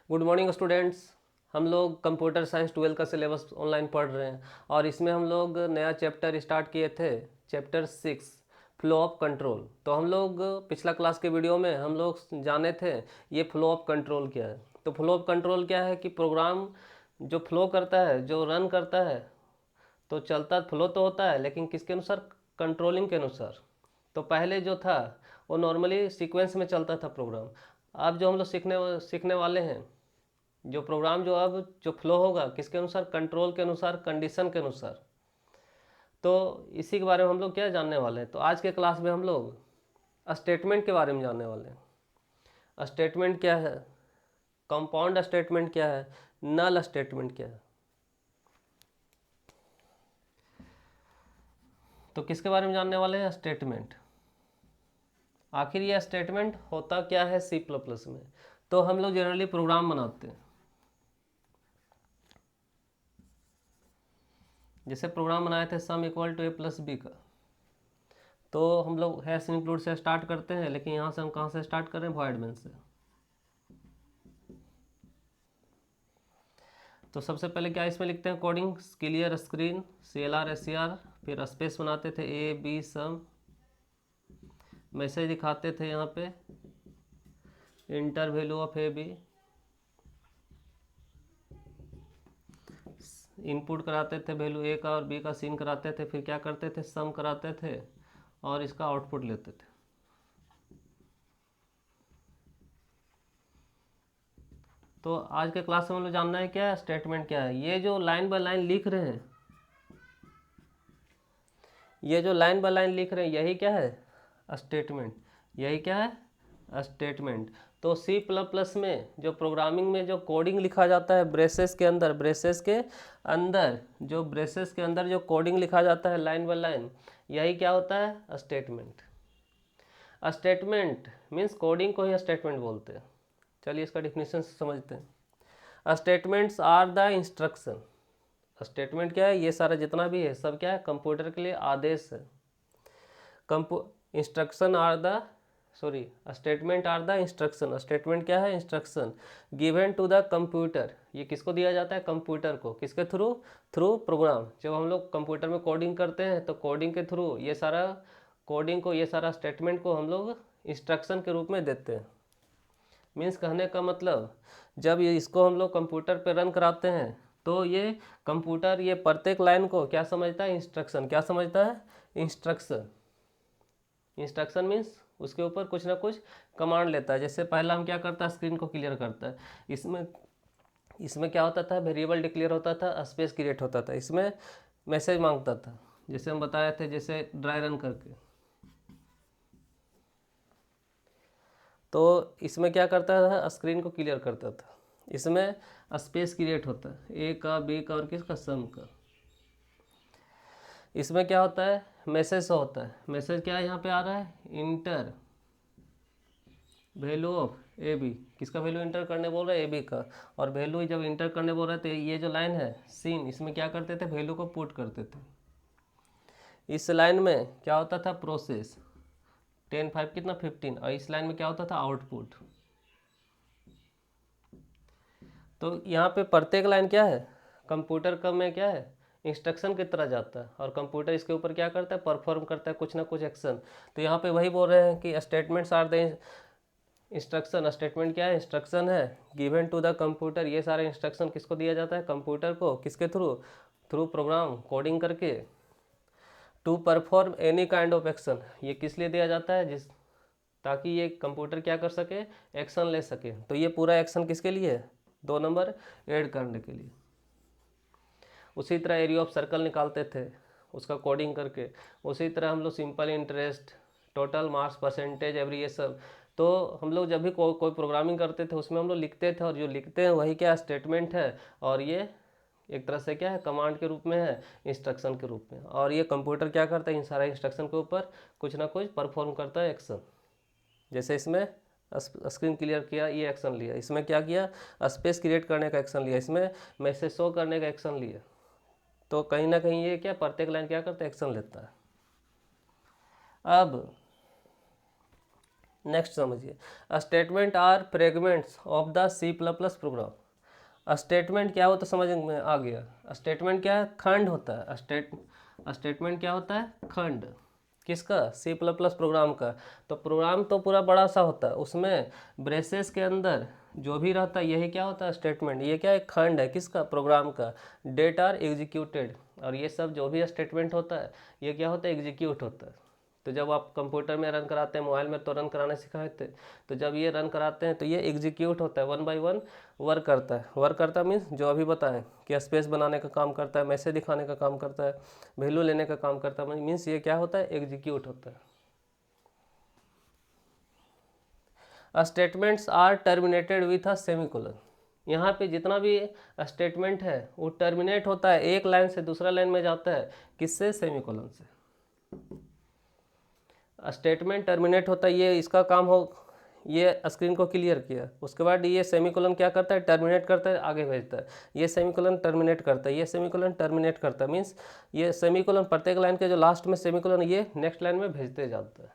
Good morning students. हम लोग computer science 12 का सिलेबस ऑनलाइन पढ़ रहे हैं और इसमें हम लोग नया चैप्टर स्टार्ट किए थे, चैप्टर 6 फ्लो ऑफ कंट्रोल। तो हम लोग पिछला क्लास के वीडियो में हम लोग जाने थे ये फ्लो ऑफ कंट्रोल क्या है। तो फ्लो ऑफ कंट्रोल क्या है कि प्रोग्राम जो फ्लो करता है, जो रन करता है, तो चलता फ्लो तो होता है लेकिन किसके अनुसार? कंट्रोलिंग के अनुसार। तो पहले जो था वो नॉर्मली सीक्वेंस में चलता था प्रोग्राम। अब जो हम लोग सीखने वाले हैं, जो प्रोग्राम जो अब जो फ्लो होगा किसके अनुसार? कंट्रोल के अनुसार, कंडीशन के अनुसार। तो इसी के बारे में हम लोग क्या जानने वाले हैं। तो आज के क्लास में हम लोग स्टेटमेंट के बारे में जानने वाले हैं। स्टेटमेंट क्या है, कंपाउंड स्टेटमेंट क्या है, नल स्टेटमेंट क्या है। तो किसके बारे में जानने वाले हैं? स्टेटमेंट। आखिर यह स्टेटमेंट होता क्या है सी प्लस प्लस में। तो हम लोग जनरली प्रोग्राम बनाते हैं, जैसे प्रोग्राम बनाए थे sum equal to A plus B का। तो हम लोग हैश इंक्लूड से स्टार्ट करते हैं, लेकिन यहाँ से हम कहाँ से स्टार्ट कर रहे हैं? वॉइड मेन से। तो सबसे पहले क्या इसमें लिखते हैं? Coding clear screen CLR SCR, फिर स्पेस बनाते थे ए बी सम, मैसेज दिखाते थे यहाँ पे enter value of A B, input कराते थे वैल्यू ए का और बी का सीन कराते थे, फिर क्या करते थे? सम कराते थे और इसका आउटपुट लेते थे। तो आज के क्लास में हम लोग जानना है क्या है स्टेटमेंट क्या है। ये जो लाइन बाय लाइन लिख रहे हैं, ये जो लाइन बाय लाइन लिख रहे हैं, यही क्या है? स्टेटमेंट। यही क्या है? स्टेटमेंट। तो सी प्लस प्लस में जो प्रोग्रामिंग में जो कोडिंग लिखा जाता है ब्रेसेस के अंदर, ब्रेसेस के अंदर जो कोडिंग लिखा जाता है लाइन बाय लाइन, यही क्या होता है? स्टेटमेंट। स्टेटमेंट मीन्स कोडिंग को ही स्टेटमेंट बोलते हैं। चलिए इसका डिफिनीशन समझते हैं। Statements are the instruction. Statement क्या है? ये सारा जितना भी है सब क्या है? कंप्यूटर के लिए आदेश है। Instruction are the statement are the instruction. Statement क्या है? Instruction given to the computer. ये किसको दिया जाता है? कंप्यूटर को। किसके थ्रू? Through programme. जब हम लोग कंप्यूटर में कोडिंग करते हैं तो कोडिंग के थ्रू ये सारा कोडिंग को, ये सारा स्टेटमेंट को हम लोग इंस्ट्रक्शन के रूप में देते हैं। मीन्स कहने का मतलब, जब ये इसको हम लोग कंप्यूटर पे रन कराते हैं तो ये कंप्यूटर ये प्रत्येक लाइन को क्या समझता है? इंस्ट्रक्शन। क्या समझता है? इंस्ट्रक्शन। इंस्ट्रक्शन मीन्स उसके ऊपर कुछ ना कुछ कमांड लेता है। जैसे पहला हम क्या करता है? स्क्रीन को क्लियर करता है। इसमें इसमें क्या होता था? वेरिएबल डिक्लेयर होता था, स्पेस क्रिएट होता था, इसमें मैसेज मांगता था, जैसे हम बताए थे, जैसे ड्राई रन करके। तो इसमें क्या करता था? स्क्रीन को क्लियर करता था। इसमें स्पेस क्रिएट होता है ए का, बी का और किसका? सम का। इसमें क्या होता है? मैसेज होता है। मैसेज क्या है यहाँ पे आ रहा है? Enter value of A B. किसका वैल्यू इंटर करने बोल रहा है? ए बी का। और वैल्यू जब इंटर करने बोल रहे थे, ये जो लाइन है सीन, इसमें क्या करते थे? वैल्यू को पुट करते थे। इस लाइन में क्या होता था? प्रोसेस 10 5 कितना? 15। और इस लाइन में क्या होता था? आउटपुट। तो यहाँ पे प्रत्येक लाइन क्या है? कंप्यूटर का में क्या है? इंस्ट्रक्शन की तरह जाता है और कंप्यूटर इसके ऊपर क्या करता है? परफॉर्म करता है कुछ ना कुछ एक्शन। तो यहाँ पे वही बोल रहे हैं कि statements are the instruction. Statement क्या है? इंस्ट्रक्शन है गिवन टू द कंप्यूटर। ये सारे इंस्ट्रक्शन किसको दिया जाता है? कंप्यूटर को। किसके थ्रू? थ्रू प्रोग्राम कोडिंग करके। To perform any kind of action. ये किस लिए दिया जाता है? ताकि ये कंप्यूटर क्या कर सके? एक्शन ले सके। तो ये पूरा एक्शन किसके लिए है? 2 नंबर ऐड करने के लिए। उसी तरह एरिया ऑफ सर्कल निकालते थे उसका कोडिंग करके। उसी तरह हम लोग simple interest, total marks, percentage, every, ये सब। तो हम लोग जब भी कोई प्रोग्रामिंग करते थे उसमें हम लोग लिखते थे, और जो लिखते हैं वही क्या? स्टेटमेंट है। और ये एक तरह से क्या है? कमांड के रूप में है, इंस्ट्रक्शन के रूप में। और ये कंप्यूटर क्या करता है? इन सारा इंस्ट्रक्शन के ऊपर कुछ ना कुछ परफॉर्म करता है, एक्शन। जैसे इसमें स्क्रीन क्लियर किया, ये एक्शन लिया। इसमें क्या किया? स्पेस क्रिएट करने का एक्शन लिया। इसमें मैसेज शो करने का एक्शन लिया। तो कहीं ना कहीं ये क्या, प्रत्येक लाइन क्या करता है? एक्शन लेता है। अब नेक्स्ट समझिए, statement are fragments of the C plus plus program. Statement क्या होता है समझ में आ गया। स्टेटमेंट क्या है, खंड होता है। स्टेटमेंट क्या होता है, खंड। किसका, सी प्लस प्लस प्रोग्राम का। तो प्रोग्राम तो पूरा बड़ा सा होता है, उसमें ब्रेसेस के अंदर जो भी रहता है यही क्या होता है, स्टेटमेंट। ये क्या है, खंड है किसका, प्रोग्राम का। डेट आर एग्जीक्यूटेड, और ये सब जो भी स्टेटमेंट होता है ये क्या होता है, एग्जीक्यूट होता है। तो जब आप कंप्यूटर में रन कराते हैं, मोबाइल में तो रन कराने सिखाए थे, तो जब ये रन कराते हैं तो ये एग्जीक्यूट होता है, 1 बाय 1 वर्क करता है। वर्क करता है मीन्स जो अभी बताएं कि स्पेस बनाने का काम करता है, मैसेज दिखाने का काम करता है, वैल्यू लेने का काम करता है, मीन्स ये क्या होता है, एग्जीक्यूट होता है। Statements are terminated with a semicolon. यहाँ पे जितना भी स्टेटमेंट है वो टर्मिनेट होता है, एक लाइन से दूसरा लाइन में जाता है, किससे, सेमीकोलन से। स्टेटमेंट टर्मिनेट होता है, ये इसका काम हो, ये स्क्रीन को क्लियर किया। उसके बाद ये सेमीकोलन क्या करता है, टर्मिनेट करता है, आगे भेजता है। ये सेमीकोलन टर्मिनेट करता है, ये सेमीकोलन टर्मिनेट करता है, मीन्स ये सेमीकोलन प्रत्येक लाइन के जो लास्ट में सेमीकोलन ये नेक्स्ट लाइन में भेजते जाता है,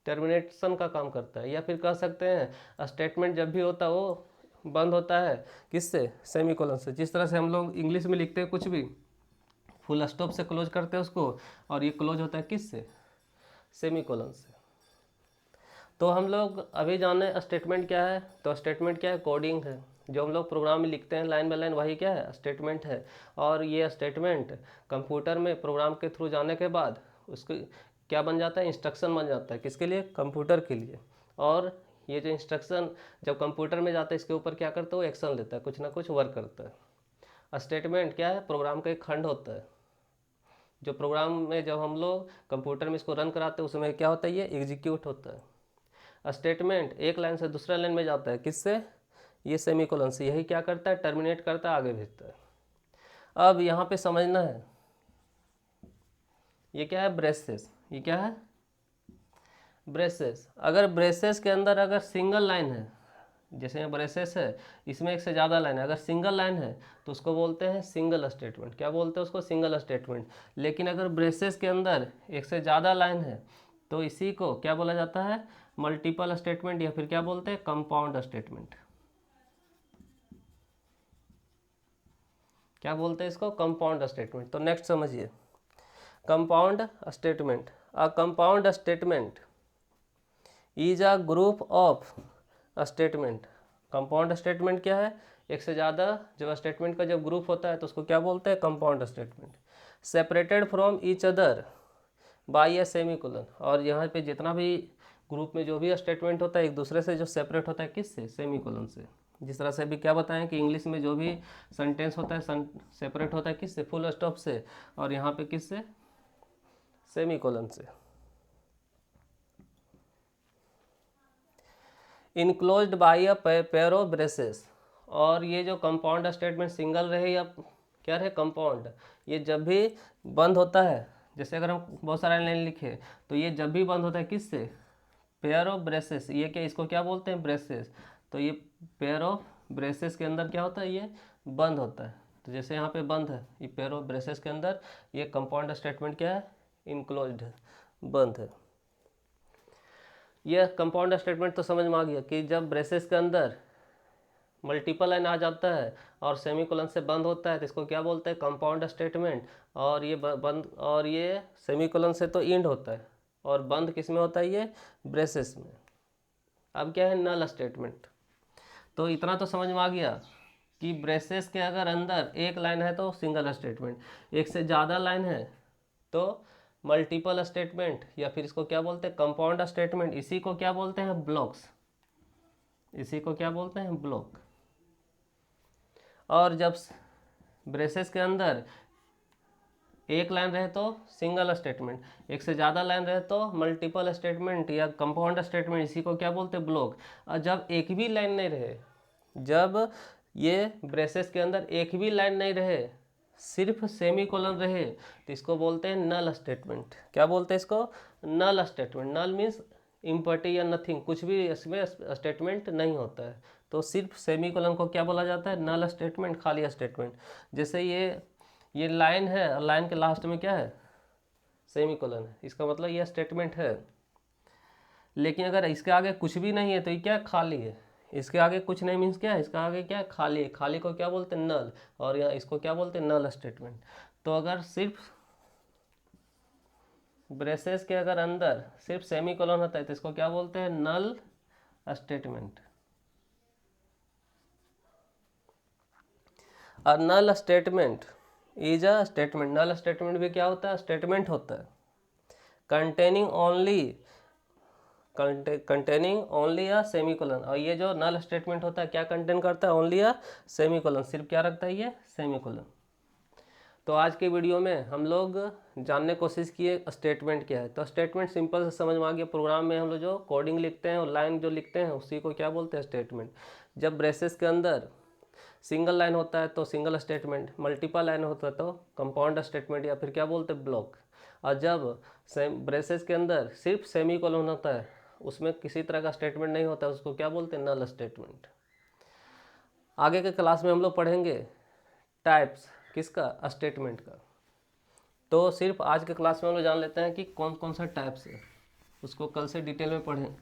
टर्मिनेशन का काम करता है। या फिर कह सकते हैं स्टेटमेंट जब भी होता है वो बंद होता है किससे, सेमीकोलन से। जिस तरह से हम लोग इंग्लिश में लिखते हैं कुछ भी, फुल स्टॉप से क्लोज करते हैं उसको, और ये क्लोज होता है किससे, सेमीकोलन से। तो हम लोग अभी जाने स्टेटमेंट क्या है। तो स्टेटमेंट क्या है, कोडिंग है। जो हम लोग प्रोग्राम में लिखते हैं लाइन बाय लाइन, वही क्या है, स्टेटमेंट है। और ये स्टेटमेंट कंप्यूटर में प्रोग्राम के थ्रू जाने के बाद उसको क्या बन जाता है, इंस्ट्रक्शन बन जाता है, किसके लिए, कंप्यूटर के लिए। और ये जो इंस्ट्रक्शन जब कंप्यूटर में जाता है इसके ऊपर क्या करता है, वो एक्शन लेता है, कुछ ना कुछ वर्क करता है। स्टेटमेंट क्या है, प्रोग्राम का एक खंड होता है। जो प्रोग्राम में जब हम लोग कंप्यूटर में इसको रन कराते हैं उसमें क्या होता है, ये एग्जीक्यूट होता है। स्टेटमेंट एक लाइन से दूसरा लाइन में जाता है, किससे, ये सेमीकोलन से। यही क्या करता है, टर्मिनेट करता है, आगे भेजता है। अब यहाँ पे समझना है, ये क्या है, ब्रेसेस। ये क्या है, ब्रेसेस। अगर ब्रेसेस के अंदर अगर सिंगल लाइन है, जैसे यहाँ ब्रेसेस है, इसमें एक से ज़्यादा लाइन है, अगर सिंगल लाइन है तो उसको बोलते हैं सिंगल स्टेटमेंट। क्या बोलते हैं उसको, सिंगल स्टेटमेंट। लेकिन अगर ब्रेसेस के अंदर एक से ज़्यादा लाइन है तो इसी को क्या बोला जाता है, मल्टीपल स्टेटमेंट, या फिर क्या बोलते हैं, कंपाउंड स्टेटमेंट। क्या बोलते हैं इसको, कंपाउंड स्टेटमेंट। तो नेक्स्ट समझिए, compound statement. A compound statement is a group of statement. Compound statement क्या है, एक से ज़्यादा जब स्टेटमेंट का जब ग्रुप होता है तो उसको क्या बोलते हैं, compound statement. Separated from each other by A semicolon. और यहाँ पे जितना भी ग्रुप में जो भी स्टेटमेंट होता है एक दूसरे से जो सेपरेट होता है, किससे, सेमीकोलन से। जिस तरह से अभी क्या बताएं कि इंग्लिश में जो भी सेंटेंस होता है सेपरेट होता है किससे, फुल स्टॉप से, और यहाँ पे किससे, सेमीकोलन से। Enclosed by a pair of braces. और ये जो कंपाउंड स्टेटमेंट सिंगल रहे या क्या रहे, कंपाउंड, ये जब भी बंद होता है, जैसे अगर हम बहुत सारा लाइन लिखे तो ये जब भी बंद होता है किससे, पेयर ऑफ ब्रेसेस। ये क्या, इसको क्या बोलते हैं, ब्रेसेस। तो ये पेयर ऑफ ब्रेसेस के अंदर क्या होता है, ये बंद होता है। तो जैसे यहाँ पे बंद है, ये पेयर ऑफ ब्रेसेस के अंदर ये कंपाउंड स्टेटमेंट क्या है, इनक्लोज्ड है, बंद है। यह कंपाउंड स्टेटमेंट तो समझ में आ गया कि जब ब्रेसेस के अंदर मल्टीपल लाइन आ जाता है और सेमीकोलन से बंद होता है तो इसको क्या बोलते हैं, कंपाउंड स्टेटमेंट। और ये बंद, और ये सेमीकोलन से तो इंड होता है, और बंद किस में होता है, ये ब्रेसेस में। अब क्या है, नल स्टेटमेंट। तो इतना तो समझ में आ गया कि ब्रेसेस के अगर अंदर एक लाइन है तो सिंगल स्टेटमेंट, एक से ज़्यादा लाइन है तो मल्टीपल स्टेटमेंट, या फिर इसको क्या बोलते हैं, कंपाउंड स्टेटमेंट। इसी को क्या बोलते हैं, ब्लॉक्स। इसी को क्या बोलते हैं, ब्लॉक। और जब ब्रेसेस के अंदर एक लाइन रहे तो सिंगल स्टेटमेंट, एक से ज़्यादा लाइन रहे तो मल्टीपल स्टेटमेंट या कंपाउंड स्टेटमेंट, इसी को क्या बोलते हैं, ब्लॉक। और जब एक भी लाइन नहीं रहे, जब ये ब्रेसेस के अंदर एक भी लाइन नहीं रहे, सिर्फ सेमीकोलन रहे, तो इसको बोलते हैं नल स्टेटमेंट। क्या बोलते हैं इसको, नल स्टेटमेंट। नल मीन्स इम्पटी या नथिंग, कुछ भी इसमें स्टेटमेंट नहीं होता है। तो सिर्फ सेमीकोलन को क्या बोला जाता है, नल स्टेटमेंट, खाली स्टेटमेंट। जैसे ये लाइन है और लाइन के लास्ट में क्या है, सेमीकोलन है, इसका मतलब ये स्टेटमेंट है। लेकिन अगर इसके आगे कुछ भी नहीं है तो ये क्या है, खाली है। इसके आगे कुछ नहीं मीन्स क्या है, इसका आगे क्या है, खाली है। खाली को क्या बोलते हैं, नल, और यहाँ इसको क्या बोलते हैं, नल स्टेटमेंट। तो अगर सिर्फ ब्रेसेस के अगर अंदर सिर्फ सेमीकोलन होता है तो इसको क्या बोलते हैं, नल स्टेटमेंट। और null statement is a statement. Null statement भी क्या होता है, स्टेटमेंट होता है कंटेनिंग ओनली अ सेमीकोलन। और ये जो नल स्टेटमेंट होता है क्या कंटेन करता है, ओनली अ सेमीकोलन, सिर्फ क्या रखता है ये, सेमीकोलन। तो आज के वीडियो में हम लोग जानने की कोशिश किए स्टेटमेंट क्या है। तो स्टेटमेंट सिंपल से समझ में आ गया। प्रोग्राम में हम लोग जो कोडिंग लिखते हैं और लाइन जो लिखते हैं उसी को क्या बोलते हैं, स्टेटमेंट। जब ब्रेसेस के अंदर सिंगल लाइन होता है तो सिंगल स्टेटमेंट, मल्टीपल लाइन होता है तो कंपाउंड स्टेटमेंट या फिर क्या बोलते हैं, ब्लॉक। और जब ब्रेसेस के अंदर सिर्फ सेमीकोलन होता है, उसमें किसी तरह का स्टेटमेंट नहीं होता है, उसको क्या बोलते हैं, नल स्टेटमेंट। आगे के क्लास में हम लोग पढ़ेंगे टाइप्स किसका, स्टेटमेंट का। तो सिर्फ आज के क्लास में हम लोग जान लेते हैं कि कौन कौन सा टाइप्स है, उसको कल से डिटेल में पढ़ें।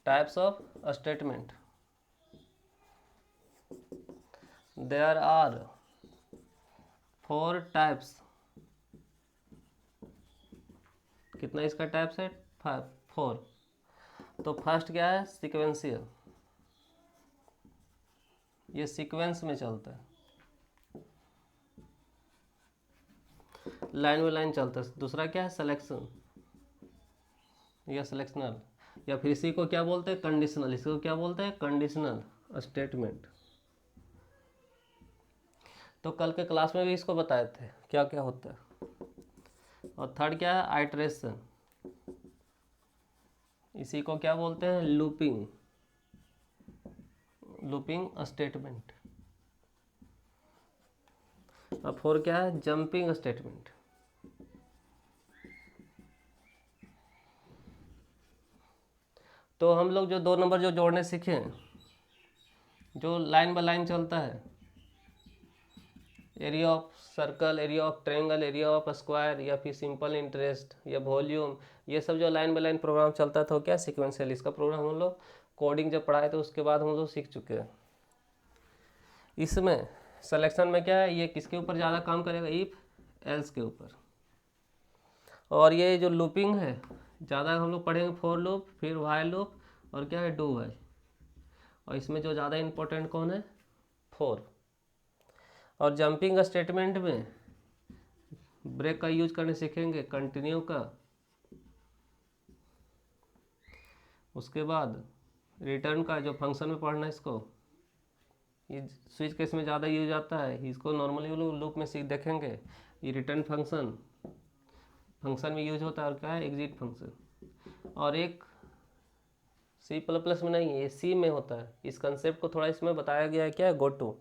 Types of statement, there are 4 types. कितना इसका टाइप्स है, 4। तो फर्स्ट क्या है, सीक्वेंशियल, ये सीक्वेंस में चलता है, लाइन बाय लाइन चलता है। दूसरा क्या है, सिलेक्शन या सिलेक्शनल, या फिर इसी को क्या बोलते हैं, कंडीशनल। इसको क्या बोलते हैं, कंडीशनल स्टेटमेंट। तो कल के क्लास में भी इसको बताए थे क्या क्या होता है। और थर्ड क्या है, आइटरेशन, इसी को क्या बोलते हैं, लूपिंग स्टेटमेंट। और फोर क्या है, जंपिंग स्टेटमेंट। तो हम लोग जो 2 नंबर जो जोड़ने सीखे हैं, जो लाइन बाय लाइन चलता है, area of circle, area of triangle, area of square, या फिर सिंपल इंटरेस्ट या वॉल्यूम, ये सब जो लाइन बाय लाइन प्रोग्राम चलता था क्या, सीक्वेंशियल। इसका प्रोग्राम हम लोग कोडिंग जब पढ़ाए थे उसके बाद हम लोग सीख चुके हैं। इसमें सिलेक्शन में क्या है, ये किसके ऊपर ज़्यादा काम करेगा, इफ एल्स के ऊपर। और ये जो लूपिंग है ज़्यादा हम लोग पढ़ेंगे, फॉर लूप, फिर व्हाइल लूप, और क्या है, डू व्हाइल। और इसमें जो ज़्यादा इम्पोर्टेंट कौन है, फॉर। और जंपिंग स्टेटमेंट में ब्रेक का यूज करने सीखेंगे, कंटिन्यू का। उसके बाद रिटर्न का जो फंक्शन में पढ़ना है इसको, ये स्विच केस में ज़्यादा यूज आता है, इसको नॉर्मली लूप में सीख देखेंगे। ये रिटर्न फंक्शन में यूज होता है, और क्या है, एग्जिट फंक्शन। और एक C++ में नहीं है, ये C में होता है। इस कंसेप्ट को थोड़ा इसमें बताया गया है, क्या है, गो टू।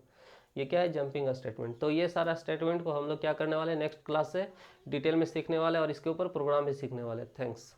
ये क्या है, जंपिंग स्टेटमेंट। तो ये सारा स्टेटमेंट को हम लोग क्या करने वाले हैं, नेक्स्ट क्लास से डिटेल में सीखने वाले, और इसके ऊपर प्रोग्राम भी सीखने वाले। थैंक्स।